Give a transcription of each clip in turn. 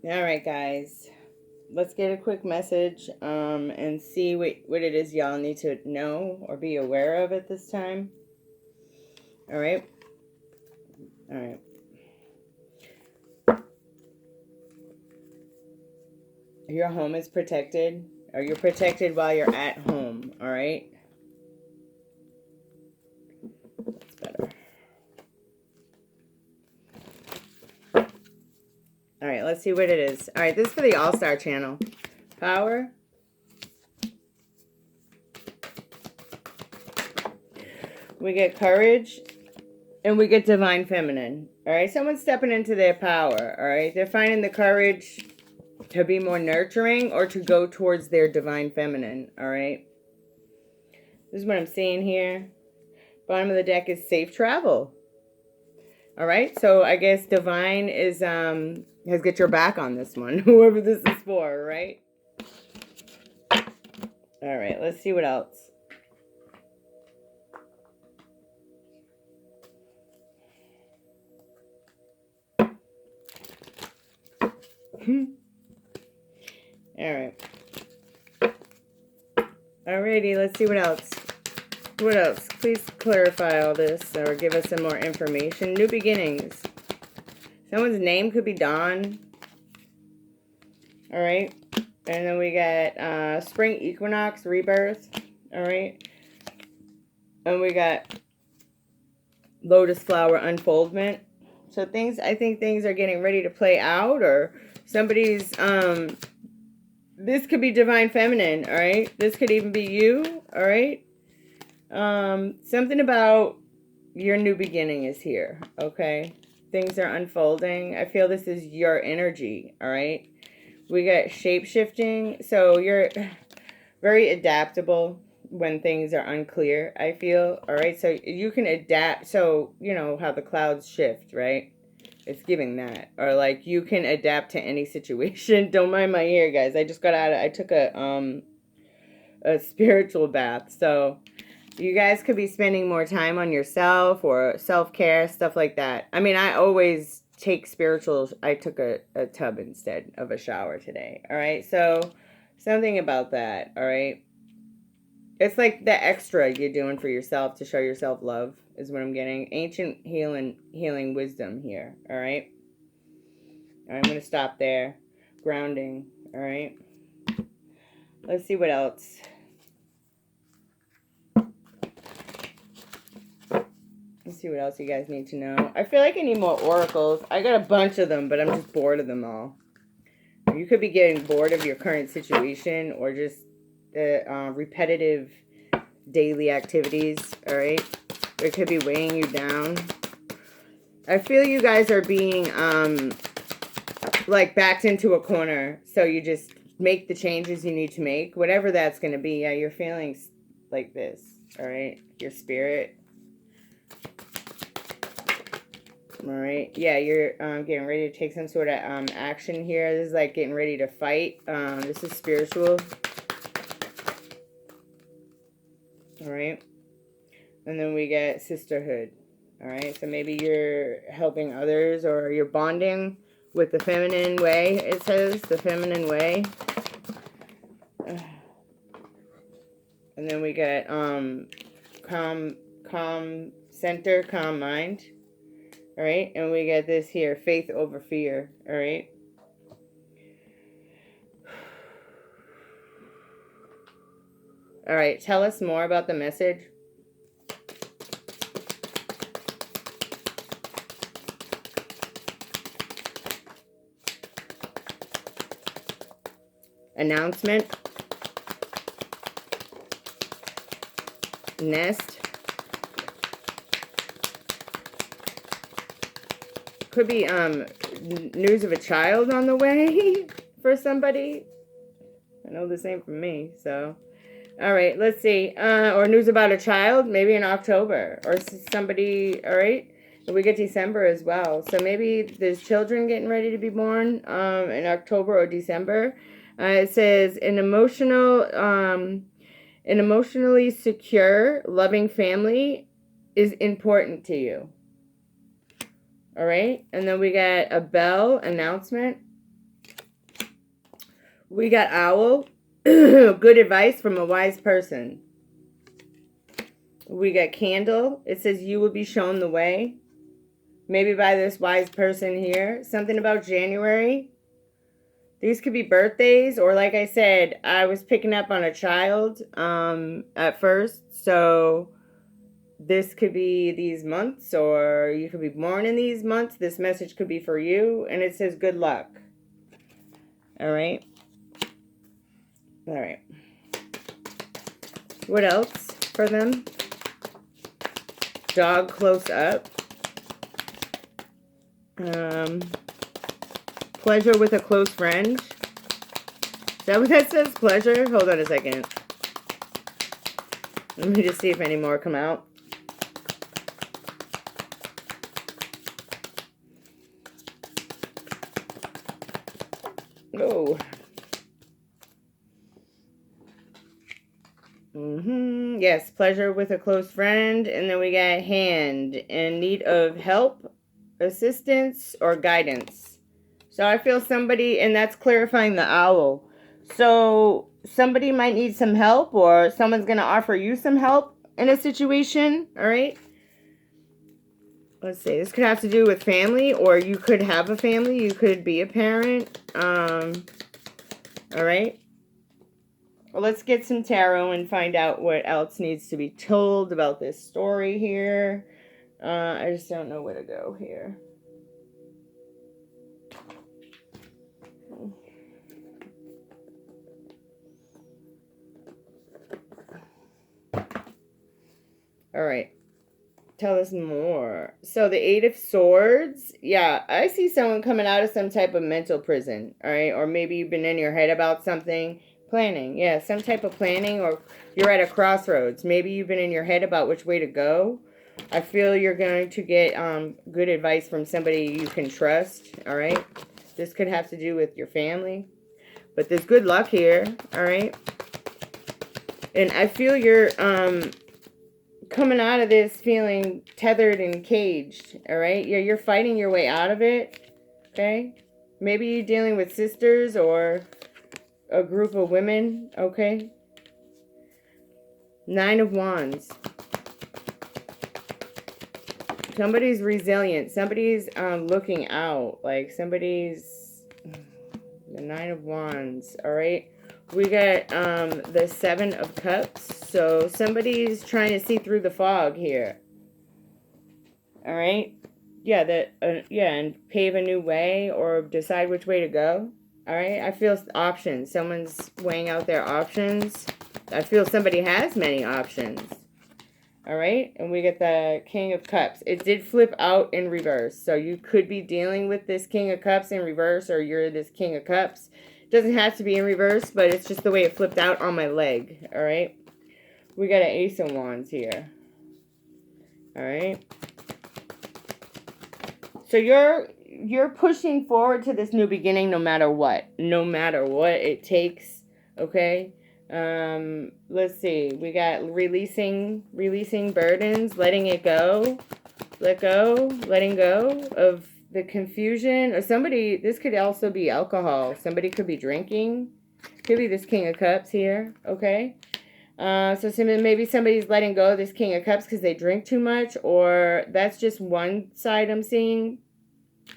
All right, guys. Let's get a quick message and see what it is y'all need to know or be aware of at this time. All right. All right. Your home is protected, or you're protected while you're at home. All right. That's better. All right. Let's see what it is. All right. This is for the All-Star channel. Power. We get courage. And we get divine feminine. All right. Someone's stepping into their power. All right. They're finding the courage to be more nurturing or to go towards their divine feminine. All right. This is what I'm seeing here. Bottom of the deck is safe travel. All right. So I guess divine is has got your back on this one. Whoever this is for, right? All right. Let's see what else. All right. Alrighty, let's see what else. What else? Please clarify all this or give us some more information. New beginnings. Someone's name could be Dawn. All right. And then we got spring equinox, rebirth. All right. And we got lotus flower unfoldment. So I think things are getting ready to play out, or somebody's, this could be divine feminine, all right? This could even be you, all right? Something about your new beginning is here, okay? Things are unfolding. I feel this is your energy, all right? We got shape-shifting. So you're very adaptable when things are unclear, I feel, all right? So you can adapt. So, you know how the clouds shift, right? It's giving that. Or like you can adapt to any situation. Don't mind my hair, guys. I just got out of, I took a spiritual bath. So you guys could be spending more time on yourself or self-care, stuff like that. I mean, I always take spiritual. I took a tub instead of a shower today. All right. So something about that. All right. It's like the extra you're doing for yourself to show yourself love is what I'm getting. Ancient healing wisdom here. All right. All right, I'm going to stop there. Grounding. All right. Let's see what else. Let's see what else you guys need to know. I feel like I need more oracles. I got a bunch of them, but I'm just bored of them all. You could be getting bored of your current situation or just the repetitive daily activities, all right? It could be weighing you down. I feel you guys are being, like, backed into a corner. So you just make the changes you need to make. Whatever that's going to be. Yeah, you're feeling like this, all right? Your spirit. All right. Yeah, you're getting ready to take some sort of action here. This is like getting ready to fight. This is spiritual. All right. And then we get sisterhood. All right. So maybe you're helping others or you're bonding with the feminine way. It says the feminine way. And then we get calm center, calm mind. All right, and we got this here, faith over fear, all right? All right, tell us more about the message. Announcement. Nest. Could be news of a child on the way for somebody. I know the same for me, so. All right, let's see. Or news about a child, maybe in October. Or somebody, all right? We get December as well. So maybe there's children getting ready to be born in October or December. It says an emotionally secure, loving family is important to you. All right, and then we got a bell announcement. We got owl. Good advice from a wise person. We got candle. It says you will be shown the way. Maybe by this wise person here. Something about January. These could be birthdays, or like I said, I was picking up on a child at first. So this could be these months, or you could be born in these months. This message could be for you, and it says good luck. All right. All right. What else for them? Dog close up. Pleasure with a close friend. Is that what that says? Pleasure? Hold on a second. Let me just see if any more come out. Oh. Yes, pleasure with a close friend. And then we got hand in need of help, assistance, or guidance. So I feel somebody, and that's clarifying the owl. So somebody might need some help, or someone's going to offer you some help in a situation. All right. Let's see. This could have to do with family, or you could have a family. You could be a parent. All right. Well, let's get some tarot and find out what else needs to be told about this story here. I just don't know where to go here. All right. Tell us more. So the Eight of Swords. Yeah, I see someone coming out of some type of mental prison. All right. Or maybe you've been in your head about something. Planning. Yeah, some type of planning, or you're at a crossroads. Maybe you've been in your head about which way to go. I feel you're going to get good advice from somebody you can trust. All right. This could have to do with your family. But there's good luck here. All right. And I feel you're coming out of this feeling tethered and caged. All right. Yeah, you're fighting your way out of it. Okay. Maybe you're dealing with sisters or a group of women. Okay. Nine of Wands. Somebody's resilient. Somebody's looking out. Like somebody's... The Nine of Wands. All right. We got the Seven of Cups. So somebody's trying to see through the fog here. All right. Yeah, and pave a new way or decide which way to go. All right. I feel options. Someone's weighing out their options. I feel somebody has many options. All right. And we get the King of Cups. It did flip out in reverse. So you could be dealing with this King of Cups in reverse, or you're this King of Cups. It doesn't have to be in reverse, but it's just the way it flipped out on my leg. All right. We got an Ace of Wands here. All right. So you're pushing forward to this new beginning no matter what. No matter what it takes. Okay. Let's see. We got releasing burdens, letting it go. Let go, letting go of the confusion. Or somebody, this could also be alcohol. Somebody could be drinking. Could be this King of Cups here. Okay. So maybe somebody's letting go of this King of Cups because they drink too much, or that's just one side I'm seeing.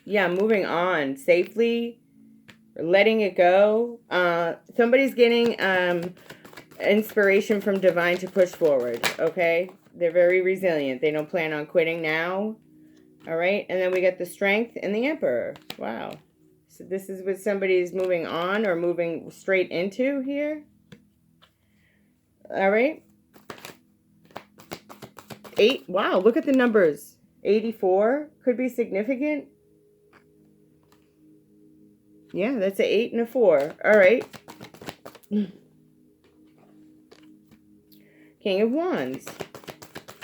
Yeah, moving on safely, letting it go. Somebody's getting inspiration from divine to push forward. Okay, they're very resilient. They don't plan on quitting now. All right, and then we get the Strength and the Emperor. Wow. So this is what somebody's moving on or moving straight into here. All right. 8. Wow, look at the numbers. 84 could be significant. Yeah, that's an 8 and a 4. All right. King of Wands.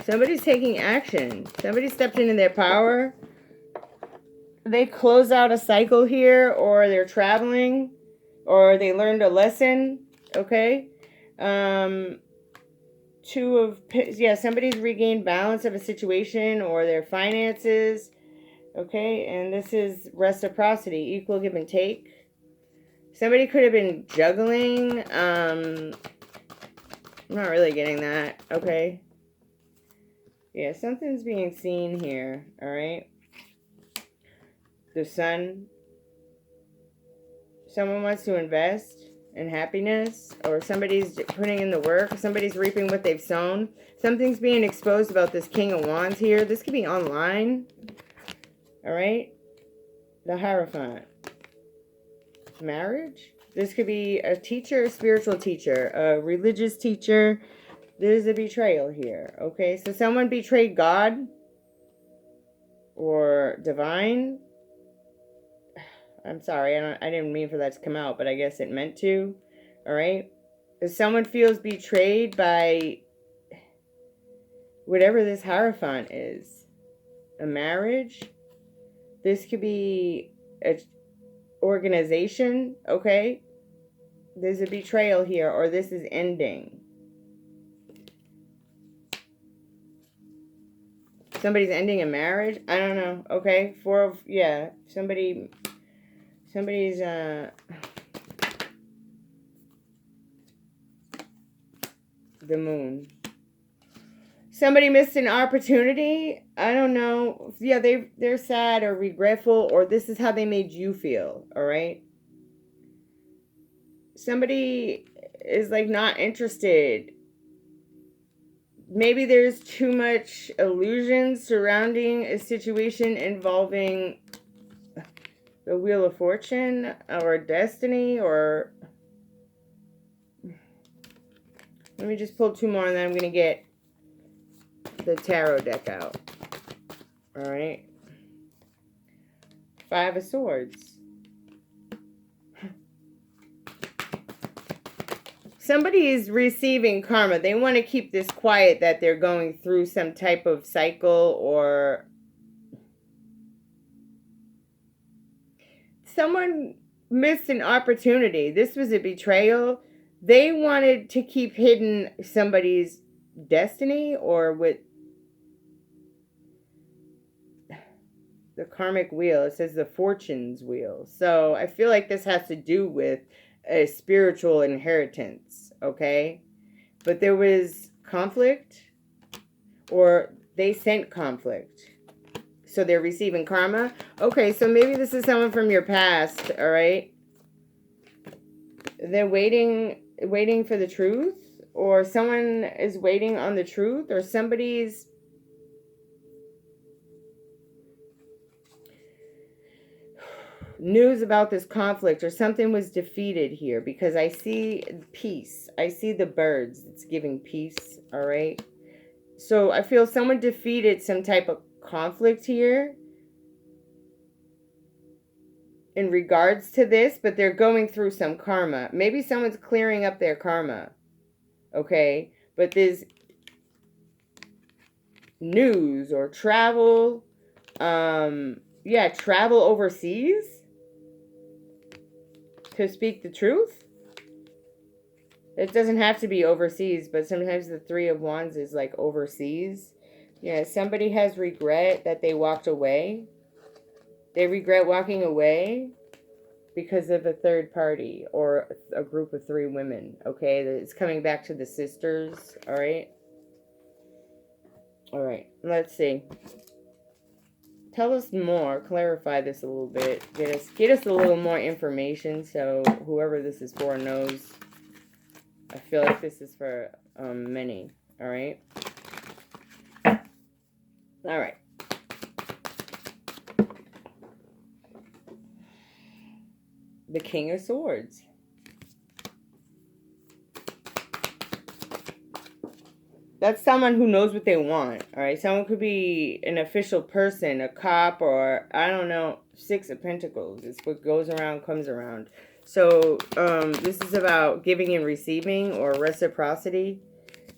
Somebody's taking action. Somebody stepped into their power. They close out a cycle here, or they're traveling, or they learned a lesson. Okay. Two of... Yeah, somebody's regained balance of a situation or their finances. Okay, and this is reciprocity, equal give and take. Somebody could have been juggling. I'm not really getting that. Okay. Yeah, something's being seen here. All right. The sun. Someone wants to invest in happiness, or somebody's putting in the work. Somebody's reaping what they've sown. Something's being exposed about this King of Wands here. This could be online. All right. The Hierophant. Marriage. This could be a teacher, a spiritual teacher, a religious teacher. There's a betrayal here. Okay. So someone betrayed God or divine. I'm sorry, I didn't mean for that to come out, but I guess it meant to. All right. If someone feels betrayed by whatever this Hierophant is, a marriage, this could be an organization, okay? There's a betrayal here, or this is ending. Somebody's ending a marriage? I don't know, okay? Somebody's, the Moon. Somebody missed an opportunity. I don't know. Yeah, they're sad or regretful, or this is how they made you feel, all right? Somebody is like not interested. Maybe there's too much illusion surrounding a situation involving the Wheel of Fortune or destiny, or let me just pull two more and then I'm going to get the tarot deck out. All right. Five of Swords. Somebody is receiving karma. They want to keep this quiet that they're going through some type of cycle, or someone missed an opportunity. This was a betrayal. They wanted to keep hidden somebody's destiny, or with the karmic wheel, it says the fortune's wheel. So I feel like this has to do with a spiritual inheritance, okay? But there was conflict, or they sent conflict. So they're receiving karma. Okay, so maybe this is someone from your past, all right? They're waiting for the truth, or someone is waiting on the truth, or somebody's news about this conflict, or something was defeated here, because I see peace. I see the birds. It's giving peace, all right? So I feel someone defeated some type of conflict here in regards to this, but they're going through some karma. Maybe someone's clearing up their karma, okay? But there's news or travel, travel overseas to speak the truth. It doesn't have to be overseas, but sometimes the Three of Wands is like overseas. Yeah, somebody has regret that they walked away. They regret walking away because of a third party or a group of three women, okay? It's coming back to the sisters, all right? All right, let's see. Tell us more, clarify this a little bit. Get us a little more information so whoever this is for knows. I feel like this is for many, all right? All right. The King of Swords. That's someone who knows what they want, all right? Someone could be an official person, a cop, or, I don't know, Six of Pentacles. It's what goes around comes around. So, this is about giving and receiving, or reciprocity,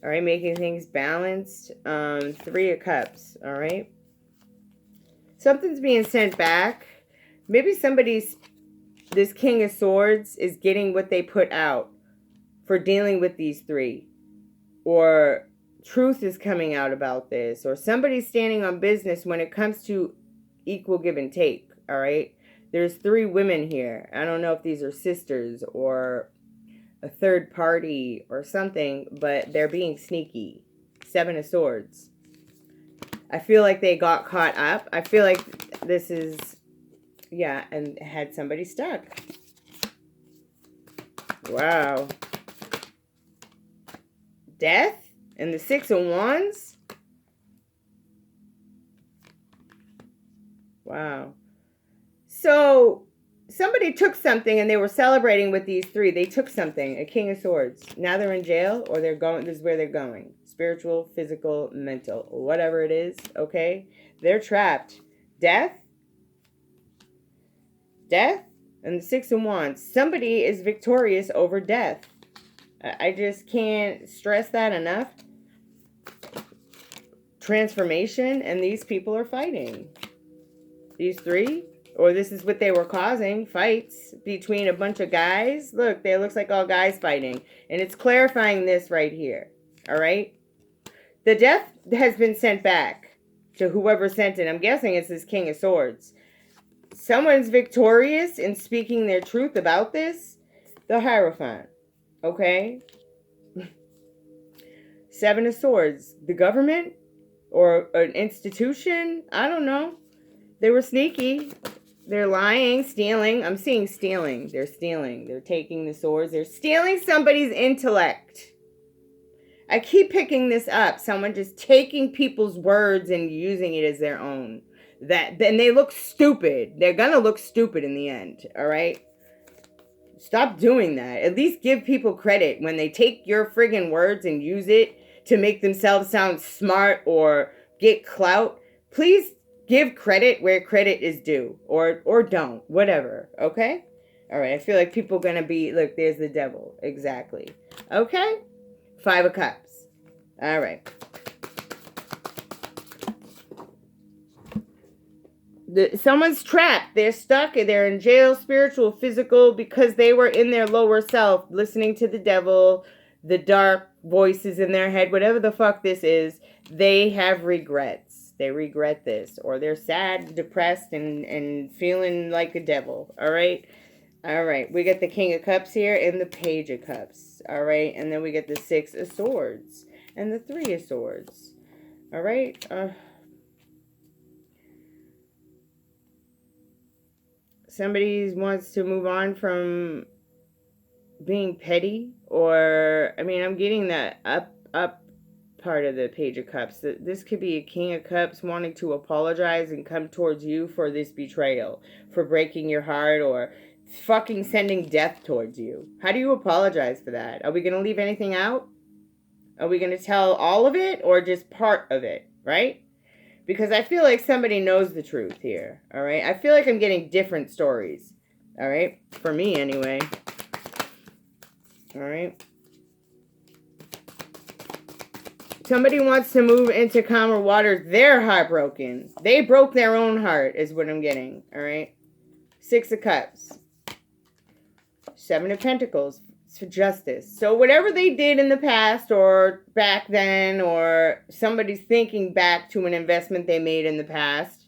all right? Making things balanced. Three of Cups, all right? Something's being sent back. Maybe this King of Swords is getting what they put out for dealing with these three. Or truth is coming out about this, or somebody's standing on business when it comes to equal give and take, all right? There's 3 women here. I don't know if these are sisters or a third party or something, but they're being sneaky. 7 of Swords. I feel like they got caught up. I feel like this is, yeah, and had somebody stuck. Wow. Death and the 6 of Wands. Wow. So somebody took something and they were celebrating with these 3. They took something, a King of Swords. Now they're in jail, or they're going, this is where they're going. Spiritual, physical, mental, whatever it is, okay? They're trapped. Death. Death and the 6 of Wands. Somebody is victorious over death. I just can't stress that enough. Transformation, and these people are fighting. These 3, or this is what they were causing, fights between a bunch of guys. Look, they looks like all guys fighting, and it's clarifying this right here. All right, the death has been sent back to whoever sent it. I'm guessing it's this King of Swords. Someone's victorious in speaking their truth about this. The Hierophant. Okay. 7 of Swords. The government or an institution. I don't know. They were sneaky. They're lying, stealing. I'm seeing stealing. They're stealing. They're taking the swords. They're stealing somebody's intellect. I keep picking this up. Someone just taking people's words and using it as their own. Then they look stupid. They're gonna look stupid in the end. All right? Stop doing that. At least give people credit when they take your friggin' words and use it to make themselves sound smart or get clout. Please give credit where credit is due, or don't, whatever. Okay? All right. I feel like people gonna be, look, there's the devil. Exactly. Okay? 5 of Cups. All right. Someone's trapped. They're stuck. They're in jail, spiritual, physical, because they were in their lower self, listening to the devil, the dark voices in their head, whatever the fuck this is. They have regrets. They regret this, or they're sad, depressed, and feeling like a devil. All right? All right. We get the King of Cups here and the Page of Cups. All right? And then we get the 6 of Swords and the 3 of Swords. All right? Somebody wants to move on from being petty, or, I mean, I'm getting that up part of the Page of Cups. This could be a King of Cups wanting to apologize and come towards you for this betrayal, for breaking your heart, or fucking sending death towards you. How do you apologize for that? Are we going to leave anything out? Are we going to tell all of it, or just part of it, right? Because I feel like somebody knows the truth here, all right? I feel like I'm getting different stories, all right? For me, anyway. All right? Somebody wants to move into calmer waters. They're heartbroken. They broke their own heart, is what I'm getting, all right? 6 of Cups. 7 of Pentacles. For justice. So whatever they did in the past or back then, or somebody's thinking back to an investment they made in the past,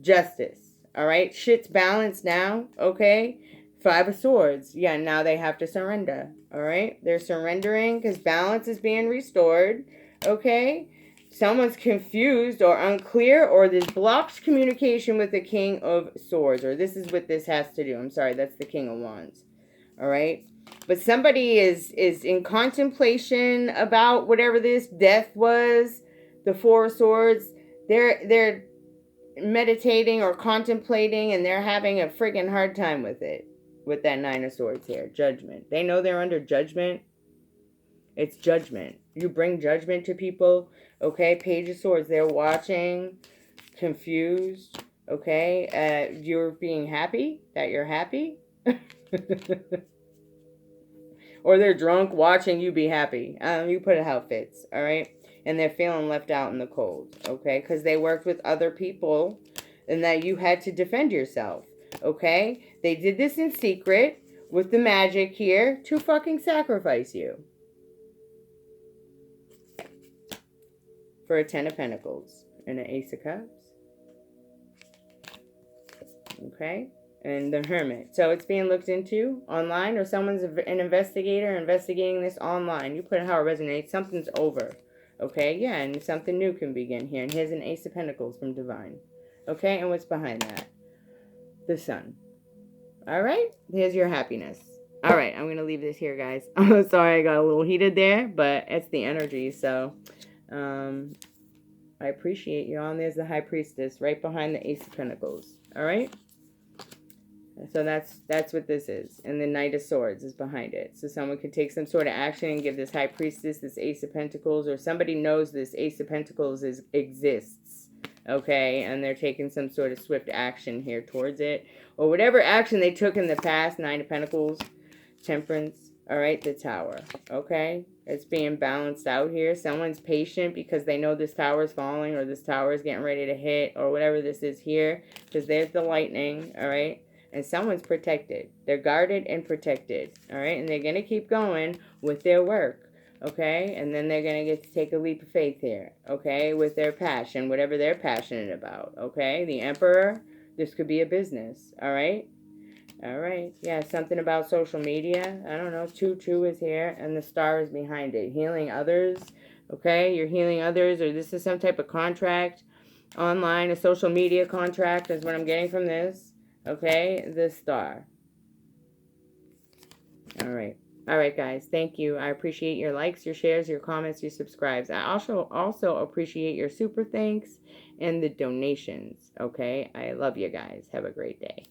justice. All right? Shit's balanced now, okay? 5 of Swords. Yeah, now they have to surrender. All right? They're surrendering because balance is being restored, okay? Someone's confused or unclear, or there's blocked communication with the King of Swords, or this is what this has to do. I'm sorry, that's the King of Wands. All right? But somebody is in contemplation about whatever this death was, the 4 of Swords. They're meditating or contemplating, and they're having a friggin' hard time with it. With that 9 of Swords here, judgment. They know they're under judgment. It's judgment. You bring judgment to people, okay? Page of Swords, they're watching, confused, okay? You're being happy, that you're happy. Or they're drunk watching you be happy. You put it how it fits, all right? And they're feeling left out in the cold, okay? Because they worked with other people and that you had to defend yourself, okay? They did this in secret with the magic here to fucking sacrifice you. For a 10 of Pentacles and an Ace of Cups. Okay? and the Hermit. So it's being looked into online, or someone's an investigator investigating this online. You put it how it resonates. Something's over. Okay, yeah, and something new can begin here. And here's an Ace of Pentacles from Divine. Okay, and what's behind that? The Sun. All right, here's your happiness. All right, I'm going to leave this here, guys. I'm sorry I got a little heated there, but it's the energy, so I appreciate you all. And there's the High Priestess right behind the Ace of Pentacles. All right? So that's what this is. And the Knight of Swords is behind it. So someone could take some sort of action and give this High Priestess this Ace of Pentacles, or somebody knows this Ace of Pentacles exists. Okay? And they're taking some sort of swift action here towards it. Or whatever action they took in the past. Nine of Pentacles, Temperance. All right, the Tower. Okay? It's being balanced out here. Someone's patient because they know this tower is falling, or this tower is getting ready to hit, or whatever this is here. Because there's the lightning. All right? And someone's protected. They're guarded and protected. All right? And they're going to keep going with their work. Okay? And then they're going to get to take a leap of faith here. Okay? With their passion, whatever they're passionate about. Okay? The Emperor, this could be a business. All right? All right. Yeah, something about social media. I don't know. 2-2 is here, and the Star is behind it. Healing others. Okay? You're healing others, or this is some type of contract. Online, a social media contract is what I'm getting from this. Okay, the Star. All right. All right, guys. Thank you. I appreciate your likes, your shares, your comments, your subscribes. I also appreciate your super thanks and the donations. Okay, I love you guys. Have a great day.